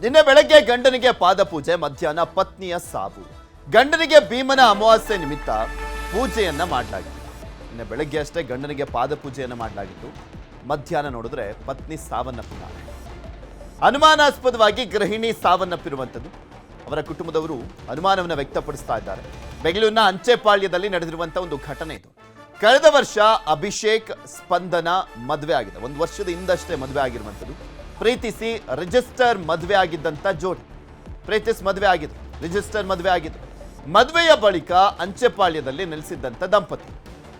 ನಿನ್ನೆ ಬೆಳಗ್ಗೆ ಗಂಡನಿಗೆ ಪಾದಪೂಜೆ, ಮಧ್ಯಾಹ್ನ ಪತ್ನಿಯ ಸಾವು. ಗಂಡನಿಗೆ ಭೀಮನ ಅಮಾವಾಸ್ಯೆ ನಿಮಿತ್ತ ಪೂಜೆಯನ್ನ ಮಾಡಲಾಗಿತ್ತು. ನಿನ್ನೆ ಬೆಳಗ್ಗೆ ಅಷ್ಟೇ ಗಂಡನಿಗೆ ಪಾದಪೂಜೆಯನ್ನ ಮಾಡಲಾಗಿತ್ತು. ಮಧ್ಯಾಹ್ನ ನೋಡಿದ್ರೆ ಪತ್ನಿ ಸಾವನ್ನಪ್ಪಿದ್ದಾರೆ. ಅನುಮಾನಾಸ್ಪದವಾಗಿ ಗೃಹಿಣಿ ಸಾವನ್ನಪ್ಪಿರುವಂಥದ್ದು. ಅವರ ಕುಟುಂಬದವರು ಅನುಮಾನವನ್ನು ವ್ಯಕ್ತಪಡಿಸ್ತಾ ಇದ್ದಾರೆ. ಬೆಂಗಳೂರಿನ ಅಂಚೆಪಾಳ್ಯದಲ್ಲಿ ನಡೆದಿರುವಂತಹ ಒಂದು ಘಟನೆ ಇದು. ಕಳೆದ ವರ್ಷ ಅಭಿಷೇಕ್ ಸ್ಪಂದನ ಮದುವೆ ಆಗಿದೆ. ಒಂದು ವರ್ಷದ ಹಿಂದಷ್ಟೇ ಮದುವೆ ಆಗಿರುವಂಥದ್ದು. ಪ್ರೀತಿಸಿ ರಿಜಿಸ್ಟರ್ ಮದುವೆ ಆಗಿದ್ದಂಥ ಜೋಡಿ. ಪ್ರೀತಿಸಿ ಮದುವೆ ಆಗಿದ್ರು, ರಿಜಿಸ್ಟರ್ ಮದುವೆ ಆಗಿದ್ರು. ಮದುವೆಯ ಬಳಿಕ ಅಂಚೆಪಾಳ್ಯದಲ್ಲಿ ನೆಲೆಸಿದ್ದಂಥ ದಂಪತಿ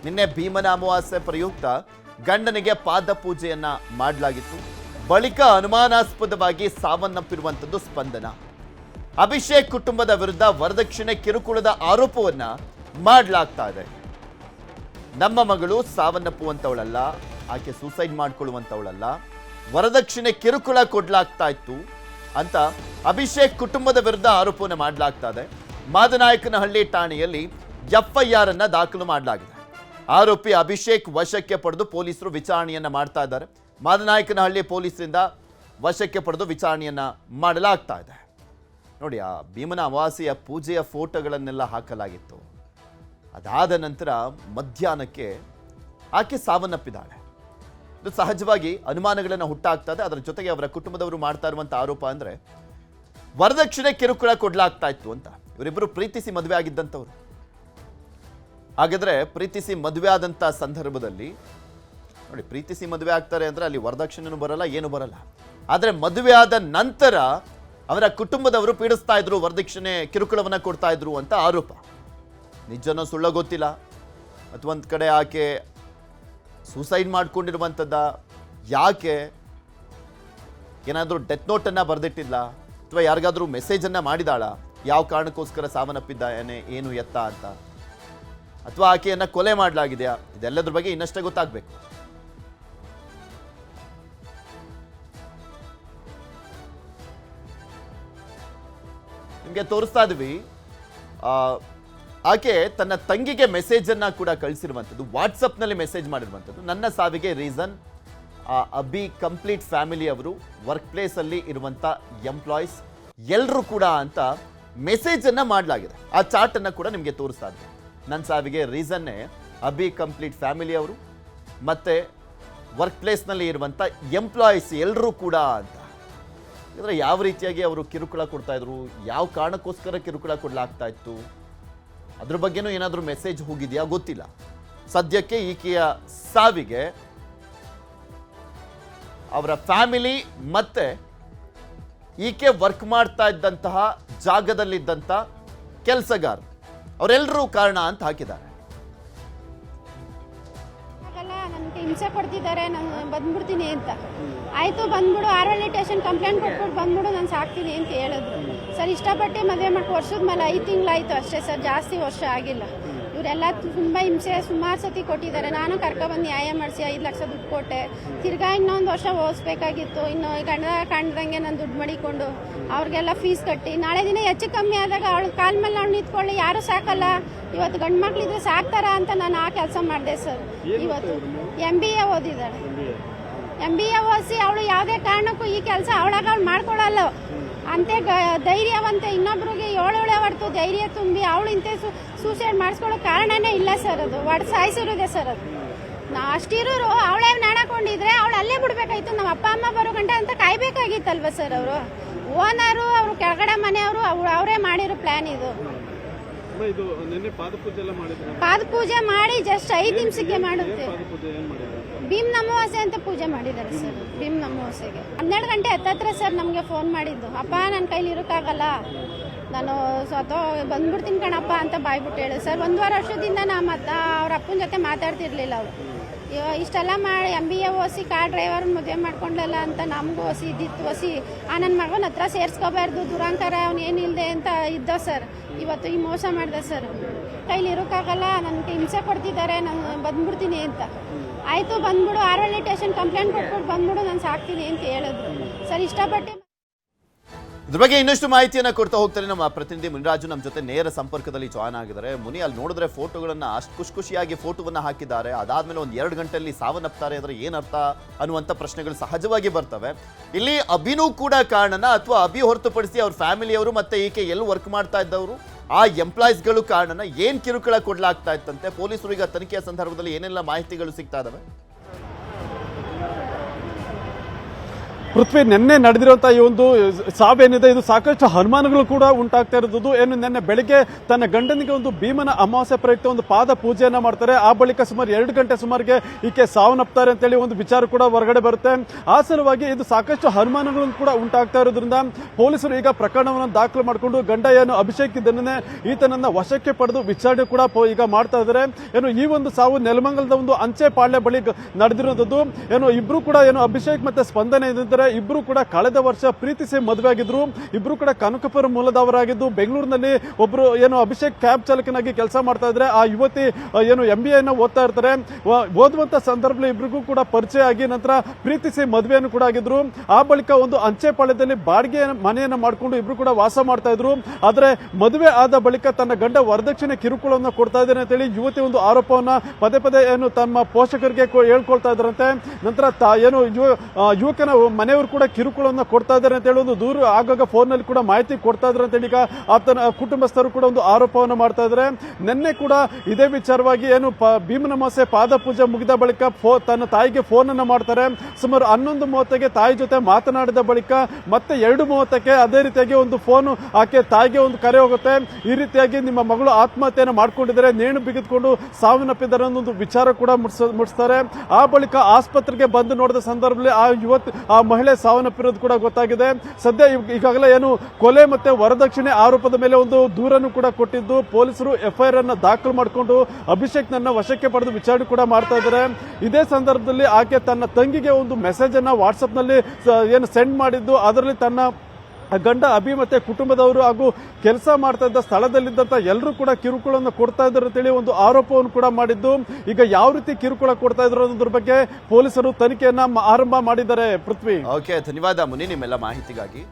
ನಿನ್ನೆ ಭೀಮನ ಅಮಾವಾಸ್ಯೆ ಪ್ರಯುಕ್ತ ಗಂಡನಿಗೆ ಪಾದಪೂಜೆಯನ್ನ ಮಾಡಲಾಗಿತ್ತು. ಬಳಿಕ ಅನುಮಾನಾಸ್ಪದವಾಗಿ ಸಾವನ್ನಪ್ಪಿರುವಂಥದ್ದು ಸ್ಪಂದನ. ಅಭಿಷೇಕ್ ಕುಟುಂಬದ ವಿರುದ್ಧ ವರದಕ್ಷಿಣೆ ಕಿರುಕುಳದ ಆರೋಪವನ್ನ ಮಾಡಲಾಗ್ತಾ ಇದೆ. ನಮ್ಮ ಮಗಳು ಸಾವನ್ನಪ್ಪುವಂಥವಳಲ್ಲ, ಆಕೆ ಸೂಸೈಡ್ ಮಾಡ್ಕೊಳ್ಳುವಂಥವಳಲ್ಲ, ವರದಕ್ಷಿಣೆ ಕಿರುಕುಳ ಕೊಡ್ಲಾಗ್ತಾ ಇತ್ತು ಅಂತ ಅಭಿಷೇಕ್ ಕುಟುಂಬದ ವಿರುದ್ಧ ಆರೋಪವನ್ನು ಮಾಡಲಾಗ್ತಾ ಇದೆ. ಮಾದನಾಯಕನಹಳ್ಳಿ ಠಾಣೆಯಲ್ಲಿ ಎಫ್ಐಆರ್ ಅನ್ನ ದಾಖಲು ಮಾಡಲಾಗಿದೆ. ಆರೋಪಿ ಅಭಿಷೇಕ್ ವಶಕ್ಕೆ ಪಡೆದು ಪೊಲೀಸರು ವಿಚಾರಣೆಯನ್ನ ಮಾಡ್ತಾ ಇದ್ದಾರೆ. ಮಾದನಾಯಕನಹಳ್ಳಿ ಪೊಲೀಸರಿಂದ ವಶಕ್ಕೆ ಪಡೆದು ವಿಚಾರಣೆಯನ್ನ ಮಾಡಲಾಗ್ತಾ ಇದೆ. ನೋಡಿ, ಆ ಭೀಮನ ಅಮಾವಾಸ್ಯೆಯ ಪೂಜೆಯ ಫೋಟೋಗಳನ್ನೆಲ್ಲ ಹಾಕಲಾಗಿತ್ತು. ಅದಾದ ನಂತರ ಮಧ್ಯಾಹ್ನಕ್ಕೆ ಆಕೆ ಸಾವನ್ನಪ್ಪಿದ್ದಾಳೆ. ಇದು ಸಹಜವಾಗಿ ಅನುಮಾನಗಳನ್ನು ಹುಟ್ಟಾಗ್ತದೆ. ಅದರ ಜೊತೆಗೆ ಅವರ ಕುಟುಂಬದವರು ಮಾಡ್ತಾ ಇರುವಂಥ ಆರೋಪ ಅಂದರೆ ವರದಕ್ಷಿಣೆ ಕಿರುಕುಳ ಕೊಡ್ಲಾಗ್ತಾ ಇತ್ತು ಅಂತ. ಇವರಿಬ್ಬರು ಪ್ರೀತಿಸಿ ಮದುವೆ ಆಗಿದ್ದಂಥವ್ರು. ಹಾಗಾದ್ರೆ ಪ್ರೀತಿಸಿ ಮದುವೆ ಆದಂಥ ಸಂದರ್ಭದಲ್ಲಿ ನೋಡಿ, ಪ್ರೀತಿಸಿ ಮದುವೆ ಆಗ್ತಾರೆ ಅಂದರೆ ಅಲ್ಲಿ ವರದಕ್ಷಿಣೆನೂ ಬರಲ್ಲ, ಏನು ಬರಲ್ಲ. ಆದರೆ ಮದುವೆ ಆದ ನಂತರ ಅವರ ಕುಟುಂಬದವರು ಪೀಡಿಸ್ತಾ ಇದ್ರು, ವರದಕ್ಷಿಣೆ ಕಿರುಕುಳವನ್ನು ಕೊಡ್ತಾ ಇದ್ರು ಅಂತ ಆರೋಪ. ನಿಜನೋ ಸುಳ್ಳ ಗೊತ್ತಿಲ್ಲ. ಅಥವಾ ಒಂದು ಕಡೆ ಆಕೆ ಸೂಸೈಡ್ ಮಾಡ್ಕೊಂಡಿರುವಂಥದ್ದ, ಯಾಕೆ ಏನಾದರೂ ಡೆತ್ ನೋಟನ್ನು ಬರೆದಿಟ್ಟಿಲ್ಲ, ಅಥವಾ ಯಾರಿಗಾದ್ರೂ ಮೆಸೇಜನ್ನು ಮಾಡಿದಾಳ, ಯಾವ ಕಾರಣಕ್ಕೋಸ್ಕರ ಸಾವನ್ನಪ್ಪಿದ್ದಾನೆ, ಏನು ಎತ್ತ ಅಂತ, ಅಥವಾ ಆಕೆಯನ್ನು ಕೊಲೆ ಮಾಡಲಾಗಿದೆಯಾ, ಇದೆಲ್ಲದ್ರ ಬಗ್ಗೆ ಇನ್ನಷ್ಟೇ ಗೊತ್ತಾಗಬೇಕು. ನಿಮಗೆ ತೋರಿಸ್ತಾ ಇದ್ವಿ. ಆಕೆ ತನ್ನ ತಂಗಿಗೆ ಮೆಸೇಜನ್ನು ಕೂಡ ಕಳಿಸಿರುವಂಥದ್ದು, ವಾಟ್ಸಪ್ನಲ್ಲಿ ಮೆಸೇಜ್ ಮಾಡಿರುವಂಥದ್ದು. ನನ್ನ ಸಾವಿಗೆ ರೀಸನ್ ಅಬಿ ಕಂಪ್ಲೀಟ್ ಫ್ಯಾಮಿಲಿ ಅವರು, ವರ್ಕ್ ಪ್ಲೇಸಲ್ಲಿ ಇರುವಂಥ ಎಂಪ್ಲಾಯೀಸ್ ಎಲ್ಲರೂ ಕೂಡ ಅಂತ ಮೆಸೇಜನ್ನು ಮಾಡಲಾಗಿದೆ. ಆ ಚಾರ್ಟನ್ನು ಕೂಡ ನಿಮಗೆ ತೋರಿಸ್ತಾ ಇದ್ವಿ. ನನ್ನ ಸಾವಿಗೆ ರೀಸನ್ನೇ ಅಬಿ ಕಂಪ್ಲೀಟ್ ಫ್ಯಾಮಿಲಿ ಅವರು ಮತ್ತು ವರ್ಕ್ ಪ್ಲೇಸ್ನಲ್ಲಿ ಇರುವಂಥ ಎಂಪ್ಲಾಯೀಸ್ ಎಲ್ಲರೂ ಕೂಡ ಅಂತ. ಅಂದರೆ ಯಾವ ರೀತಿಯಾಗಿ ಅವರು ಕಿರುಕುಳ ಕೊಡ್ತಾಯಿದ್ರು, ಯಾವ ಕಾರಣಕ್ಕೋಸ್ಕರ ಕಿರುಕುಳ ಕೊಡಲಾಗ್ತಾ ಇತ್ತು, ಅದ್ರ ಬಗ್ಗೆನೂ ಏನಾದರೂ ಮೆಸೇಜ್ ಹೋಗಿದೆಯಾ ಗೊತ್ತಿಲ್ಲ. ಸದ್ಯಕ್ಕೆ ಈಕೆಯ ಸಾವಿಗೆ ಅವರ ಫ್ಯಾಮಿಲಿ ಮತ್ತೆ ಈಕೆ ವರ್ಕ್ ಮಾಡ್ತಾ ಇದ್ದಂತಹ ಜಾಗದಲ್ಲಿದ್ದಂಥ ಕೆಲಸಗಾರ ಅವರೆಲ್ಲರೂ ಕಾರಣ ಅಂತ ಹಾಕಿದ್ದಾರೆ. ನನಗೆ ಹಿಂಸೆ ಕೊಡ್ತಿದ್ದಾರೆ, ನಾನು ಬಂದ್ಬಿಡ್ತೀನಿ ಅಂತ. ಆಯಿತು ಬಂದ್ಬಿಡು, ಆರಳ್ಳಿ ಸ್ಟೇಷನ್ ಕಂಪ್ಲೇಂಟ್ ಕೊಟ್ಬಿಟ್ಟು ಬಂದ್ಬಿಡು, ನಾನು ಸಾಕ್ತೀನಿ ಅಂತ ಹೇಳಿದ್ರು. ಸರ್ ಇಷ್ಟಪಟ್ಟು ಮದುವೆ ಮಾಡಿ ವರ್ಷದ ಮೇಲೆ 5 ತಿಂಗಳಾಯಿತು ಅಷ್ಟೇ ಸರ್, ಜಾಸ್ತಿ ವರ್ಷ ಆಗಿಲ್ಲ. ಇವರೆಲ್ಲ ತುಂಬ ಹಿಂಸೆ ಸುಮಾರು ಸತಿ ಕೊಟ್ಟಿದ್ದಾರೆ. ನಾನು ಕರ್ಕೊಬಂದು ನ್ಯಾಯ ಮಾಡಿಸಿ 5 ಲಕ್ಷ ದುಡ್ಡು ಕೊಟ್ಟೆ. ತಿರ್ಗಾ ಇನ್ನೊಂದು ವರ್ಷ ಓದಿಸ್ಬೇಕಾಗಿತ್ತು. ಇನ್ನು ಗಂಡ ಕಾಣ್ದಂಗೆ ನಾನು ದುಡ್ಡು ಮಾಡಿಕೊಂಡು ಅವ್ರಿಗೆಲ್ಲ ಫೀಸ್ ಕಟ್ಟಿ, ನಾಳೆ ದಿನ ಹೆಚ್ಚು ಕಮ್ಮಿ ಆದಾಗ ಅವಳು ಕಾಲ ಮೇಲೆ ನಾವು ನಿಂತ್ಕೊಳ್ಳಿ, ಯಾರೂ ಸಾಕಲ್ಲ, ಇವತ್ತು ಗಂಡು ಮಕ್ಳಿದ್ರೆ ಸಾಕ್ತಾರ ಅಂತ ನಾನು ಆ ಕೆಲಸ ಮಾಡಿದೆ ಸರ್. ಇವತ್ತು MBA ಓದಿದ್ದಾಳೆ. MBA ಓದಿಸಿ ಅವಳು ಯಾವುದೇ ಕಾರಣಕ್ಕೂ ಈ ಕೆಲಸ ಅವಳಾಗ ಅವಳು ಮಾಡ್ಕೊಳ್ಳಲ್ಲ ಅಂತೆ ಧೈರ್ಯವಂತೆ. ಇನ್ನೊಬ್ರಿಗೆ ಏಳೇಳೆ ಹೊರತು ಧೈರ್ಯ ತುಂಬಿ ಅವಳು ಇಂತೆ ಸೂಸೈಡ್ ಮಾಡಿಸ್ಕೊಳ್ಳೋ ಕಾರಣನೇ ಇಲ್ಲ ಸರ್. ಅದು ಒಟ್ಟು ಸಾಯಿಸಿರೋದೆ ಸರ್. ಅದು ನಾ ಅಷ್ಟಿರೋರು ಅವಳೇ ನಾಣಕೊಂಡಿದ್ರೆ ಅವಳು ಅಲ್ಲೇ ಬಿಡ್ಬೇಕಾಯ್ತು. ನಮ್ಮ ಅಪ್ಪ ಅಮ್ಮ ಬರೋ ಗಂಟೆ ಅಂತ ಕಾಯ್ಬೇಕಾಗಿತ್ತಲ್ವ ಸರ್. ಅವರು ಓನರು, ಅವರು ಕೆಳಗಡೆ ಮನೆಯವರು, ಅವರೇ ಮಾಡಿರೋ ಪ್ಲಾನ್ ಇದು. ಪಾದಪೂಜೆ ಮಾಡಿ ಜಸ್ಟ್ 5 ನಿಮಿಷಕ್ಕೆ ಮಾಡುತ್ತೆ. ಭೀಮ್ ಅಮಾವಾಸ್ಯೆ ಅಂತ ಪೂಜೆ ಮಾಡಿದ್ದಾರೆ ಸರ್. ಭೀಮ್ ಅಮಾವಾಸ್ಯೆಗೆ 12 ಗಂಟೆ ಹತ್ತತ್ರ ಸರ್ ನಮಗೆ ಫೋನ್ ಮಾಡಿದ್ದು. ಅಪ್ಪ ನನ್ನ ಕೈಲಿ ಇರೋಕ್ಕಾಗಲ್ಲ, ನಾನು ಬಂದ್ಬಿಡ್ತೀನಿ ಕಣಪ್ಪ ಅಂತ ಬಾಯ್ಬಿಟ್ಟು ಹೇಳಿ ಸರ್. 1.5 ವರ್ಷದಿಂದ ಅವ್ರ ಅಪ್ಪನ ಜೊತೆ ಮಾತಾಡ್ತಿರ್ಲಿಲ್ಲ ಅವರು. ಇಷ್ಟೆಲ್ಲ ಮಾಡಿ MBA ಓಸಿ ಕಾರ್ ಡ್ರೈವರ್ ಮದುವೆ ಮಾಡ್ಕೊಂಡಲ್ಲ ಅಂತ ನಮಗೂ ಓಸಿ ಇದ್ದಿತ್ತು. ಓಸಿ ನನ್ನ ಮಗನ ಹತ್ರ ಸೇರಿಸ್ಕೋಬಾರ್ದು, ದುರಾಂಕಾರ ಅವನೇನಿಲ್ಲದೆ ಅಂತ ಇದ್ದೋ ಸರ್. ಇವತ್ತು ಈ ಮೋಸ ಮಾಡಿದೆ ಸರ್. ಕೈಲಿ ಇರೋಕ್ಕಾಗಲ್ಲ, ನನಗೆ ಹಿಂಸೆ ಕೊಡ್ತಿದ್ದಾರೆ, ನಾನು ಬಂದ್ಬಿಡ್ತೀನಿ ಅಂತ. ಆಯಿತು ಬಂದ್ಬಿಡು, ಆರಳ್ಳಿ ಸ್ಟೇಷನ್ ಕಂಪ್ಲೇಂಟ್ ಕೊಟ್ಬಿಟ್ಟು ಬಂದ್ಬಿಡು, ನಾನು ಸಾಕ್ತೀನಿ ಅಂತ ಹೇಳಿದ್ರು ಸರ್. ಇಷ್ಟಪಟ್ಟು ಇದ್ರ ಬಗ್ಗೆ ಇನ್ನಷ್ಟು ಮಾಹಿತಿಯನ್ನ ಕೊಡ್ತಾ ಹೋಗ್ತಾರೆ ನಮ್ಮ ಪ್ರತಿನಿಧಿ ಮುನಿರಾಜು ನಮ್ಮ ಜೊತೆ ನೇರ ಸಂಪರ್ಕದಲ್ಲಿ ಜಾಯ್ನ್ ಆಗಿದ್ದಾರೆ. ಮುನಿ, ಅಲ್ಲಿ ನೋಡಿದ್ರೆ ಫೋಟೋಗಳನ್ನ ಅಷ್ಟು ಖುಷಿಯಾಗಿ ಫೋಟೋವನ್ನ ಹಾಕಿದ್ದಾರೆ. ಅದಾದ್ಮೇಲೆ ಒಂದು 2 ಗಂಟೆಯಲ್ಲಿ ಸಾವನ್ನಪ್ತಾರೆ ಅಂದ್ರೆ ಏನರ್ಥ ಅನ್ನುವಂಥ ಪ್ರಶ್ನೆಗಳು ಸಹಜವಾಗಿ ಬರ್ತವೆ. ಇಲ್ಲಿ ಅಭಿನೂ ಕೂಡ ಕಾರಣನ ಅಥವಾ ಅಭಿ ಹೊರತುಪಡಿಸಿ ಅವ್ರ ಫ್ಯಾಮಿಲಿಯವರು ಮತ್ತೆ ಈಕೆ ಎಲ್ಲಿ ವರ್ಕ್ ಮಾಡ್ತಾ ಇದ್ದವರು ಆ ಎಂಪ್ಲಾಯೀಸ್ಗಳು ಕಾರಣನ ಏನ್ ಕಿರುಕುಳ ಕೊಡ್ಲಾಗ್ತಾ ಇತ್ತಂತೆ? ಪೊಲೀಸರು ಈಗ ತನಿಖೆಯ ಸಂದರ್ಭದಲ್ಲಿ ಏನೆಲ್ಲ ಮಾಹಿತಿಗಳು ಸಿಗ್ತಾ ಇದಾವೆ? ಪೃಥ್ವಿ, ನಿನ್ನೆ ನಡೆದಿರುವಂತಹ ಈ ಒಂದು ಸಾವೇನಿದೆ ಇದು ಸಾಕಷ್ಟು ಅನುಮಾನಗಳು ಕೂಡ ಉಂಟಾಗ್ತಾ ಇರೋದು. ಏನು ನಿನ್ನೆ ಬೆಳಿಗ್ಗೆ ತನ್ನ ಗಂಡನಿಗೆ ಒಂದು ಭೀಮನ ಅಮಾವಾಸ್ಯೆ ಪ್ರಯುಕ್ತ ಒಂದು ಪಾದ ಪೂಜೆಯನ್ನ ಮಾಡ್ತಾರೆ. ಆ ಬಳಿಕ ಸುಮಾರು 2 ಗಂಟೆ ಸುಮಾರಿಗೆ ಈಕೆ ಸಾವನ್ನಪ್ತಾರೆ ಅಂತೇಳಿ ಒಂದು ವಿಚಾರ ಕೂಡ ಹೊರಗಡೆ ಬರುತ್ತೆ. ಆ ಸಲುವಾಗಿ ಇದು ಸಾಕಷ್ಟು ಅನುಮಾನಗಳು ಕೂಡ ಉಂಟಾಗ್ತಾ ಇರೋದ್ರಿಂದ ಪೊಲೀಸರು ಈಗ ಪ್ರಕರಣವನ್ನು ದಾಖಲು ಮಾಡಿಕೊಂಡು ಗಂಡ ಏನು ಅಭಿಷೇಕ್ ಇದನ್ನೇ ಈತನನ್ನ ವಶಕ್ಕೆ ಪಡೆದು ವಿಚಾರಣೆ ಕೂಡ ಈಗ ಮಾಡ್ತಾ ಇದ್ದಾರೆ. ಏನು ಈ ಒಂದು ಸಾವು ನೆಲಮಂಗಲದ ಒಂದು ಅಂಚೆ ಪಾಳ್ಯ ಬಳಿ ನಡೆದಿರೋದು. ಏನು ಇಬ್ರು ಕೂಡ ಏನು ಅಭಿಷೇಕ್ ಮತ್ತೆ ಸ್ಪಂದನೆ ಇದ್ದಾರೆ. ಇಬ್ರು ಕೂಡ ಕಳೆದ ವರ್ಷ ಪ್ರೀತಿಸಿ ಮದುವೆ ಆಗಿದ್ರು. ಇಬ್ರು ಕೂಡ ಕನಕಪುರ ಮೂಲದವರಾಗಿದ್ದು ಬೆಂಗಳೂರಿನಲ್ಲಿ ಒಬ್ರು ಏನು ಅಭಿಷೇಕ್ ಕ್ಯಾಬ್ ಚಾಲಕನಾಗಿ ಕೆಲಸ ಮಾಡ್ತಾ ಇದ್ರೆ, ಆ ಯುವತಿ ಏನು MBA ಓದ್ತಾ ಇರ್ತಾರೆ. ಓದುವಂತ ಸಂದರ್ಭದಲ್ಲಿ ಇಬ್ರಿಗೂ ಕೂಡ ಪರಿಚಯ ಆಗಿ ನಂತರ ಪ್ರೀತಿಸಿ ಮದುವೆಯನ್ನು ಕೂಡ ಆಗಿದ್ರು. ಆ ಬಳಿಕ ಒಂದು ಅಂಚೆ ಪಾಳ್ಯದಲ್ಲಿ ಬಾಡಿಗೆ ಮನೆಯನ್ನ ಮಾಡಿಕೊಂಡು ಇಬ್ರು ಕೂಡ ವಾಸ ಮಾಡ್ತಾ ಇದ್ರು. ಆದ್ರೆ ಮದುವೆ ಆದ ಬಳಿಕ ತನ್ನ ಗಂಡ ವರದಕ್ಷಿಣೆ ಕಿರುಕುಳವನ್ನು ಕೊಡ್ತಾ ಇದ್ದೇನೆ ಅಂತ ಹೇಳಿ ಯುವತಿ ಒಂದು ಆರೋಪವನ್ನ ಪದೇ ಪದೇ ಏನು ತಮ್ಮ ಪೋಷಕರಿಗೆ ಹೇಳ್ಕೊಳ್ತಾ ಇದ್ರಂತೆ. ನಂತರ ಏನು ಯುವಕನ ಮನೆಯವರು ಕೂಡ ಕಿರುಕುಳವನ್ನು ಕೊಡ್ತಾ ಇದ್ದಾರೆ ಅಂತ ಹೇಳಿ ಒಂದು ದೂರು ಆಗಾಗ ಫೋನ್ ನಲ್ಲಿ ಕೂಡ ಮಾಹಿತಿ ಕೊಡ್ತಾ ಇದ್ದಾರೆ ಅಂತ ಹೇಳಿ ಈಗ ಆತನ ಕುಟುಂಬಸ್ಥರು ಕೂಡ ಒಂದು ಆರೋಪವನ್ನು ಮಾಡ್ತಾ ಇದ್ದಾರೆ. ನಿನ್ನೆ ಕೂಡ ಇದೇ ವಿಚಾರವಾಗಿ ಏನು ಭೀಮನಮಾಸೆ ಪಾದ ಪೂಜೆ ಮುಗಿದ ಬಳಿಕ ತನ್ನ ತಾಯಿಗೆ ಫೋನ್ ಅನ್ನ ಮಾಡ್ತಾರೆ. ಸುಮಾರು 11:30ಗೆ ತಾಯಿ ಜೊತೆ ಮಾತನಾಡಿದ ಬಳಿಕ ಮತ್ತೆ 2:30ಕ್ಕೆ ಅದೇ ರೀತಿಯಾಗಿ ಒಂದು ಫೋನ್ ಆಕೆ ತಾಯಿಗೆ ಒಂದು ಕರೆ ಹೋಗುತ್ತೆ. ಈ ರೀತಿಯಾಗಿ ನಿಮ್ಮ ಮಗಳು ಆತ್ಮಹತ್ಯೆಯನ್ನು ಮಾಡ್ಕೊಂಡಿದ್ದಾರೆ, ನೇಣು ಬಿಗಿದುಕೊಂಡು ಸಾವನ್ನಪ್ಪಿದ್ದಾರೆ ಅನ್ನೋ ಒಂದು ವಿಚಾರ ಕೂಡ ಮುಟ್ಟಿಸ್ತಾರೆ. ಆ ಬಳಿಕ ಆಸ್ಪತ್ರೆಗೆ ಬಂದು ನೋಡಿದ ಸಂದರ್ಭದಲ್ಲಿ ಆ ಮಹಿಳೆ ಸಾವನ್ನಪ್ಪಿರೋದು ಕೂಡ ಗೊತ್ತಾಗಿದೆ. ಸದ್ಯ ಈಗಾಗಲೇ ಏನು ಕೊಲೆ ಮತ್ತೆ ವರದಕ್ಷಿಣೆ ಆರೋಪದ ಮೇಲೆ ಒಂದು ದೂರನ್ನು ಕೂಡ ಕೊಟ್ಟಿದ್ದು ಪೊಲೀಸರು FIR ಅನ್ನ ದಾಖಲು ಮಾಡಿಕೊಂಡು ಅಭಿಷೇಕ್ ನನ್ನ ವಶಕ್ಕೆ ಪಡೆದು ವಿಚಾರಣೆ ಕೂಡ ಮಾಡ್ತಾ ಇದ್ದಾರೆ. ಇದೇ ಸಂದರ್ಭದಲ್ಲಿ ಆಕೆ ತನ್ನ ತಂಗಿಗೆ ಒಂದು ಮೆಸೇಜ್ ಅನ್ನ ವಾಟ್ಸ್ಆಪ್ ನಲ್ಲಿ ಏನು ಸೆಂಡ್ ಮಾಡಿದ್ದು, ಅದರಲ್ಲಿ ತನ್ನ ಗಂಡ ಅಭಿ ಮತ್ತೆ ಕುಟುಂಬದವರು ಹಾಗೂ ಕೆಲಸ ಮಾಡ್ತಾ ಇದ್ದ ಸ್ಥಳದಲ್ಲಿದ್ದಂತ ಎಲ್ಲರೂ ಕೂಡ ಕಿರುಕುಳವನ್ನು ಕೊಡ್ತಾ ಇದ್ದಾರೆ ಅಂತೇಳಿ ಒಂದು ಆರೋಪವನ್ನು ಕೂಡ ಮಾಡಿದ್ದು. ಈಗ ಯಾವ ರೀತಿ ಕಿರುಕುಳ ಕೊಡ್ತಾ ಇದ್ರು ಅನ್ನೋದ್ರ ಬಗ್ಗೆ ಪೊಲೀಸರು ತನಿಖೆಯನ್ನ ಆರಂಭ ಮಾಡಿದ್ದಾರೆ. ಪೃಥ್ವಿ, ಓಕೆ, ಧನ್ಯವಾದ ಮುನಿ ನಿಮ್ಮೆಲ್ಲ ಮಾಹಿತಿಗಾಗಿ.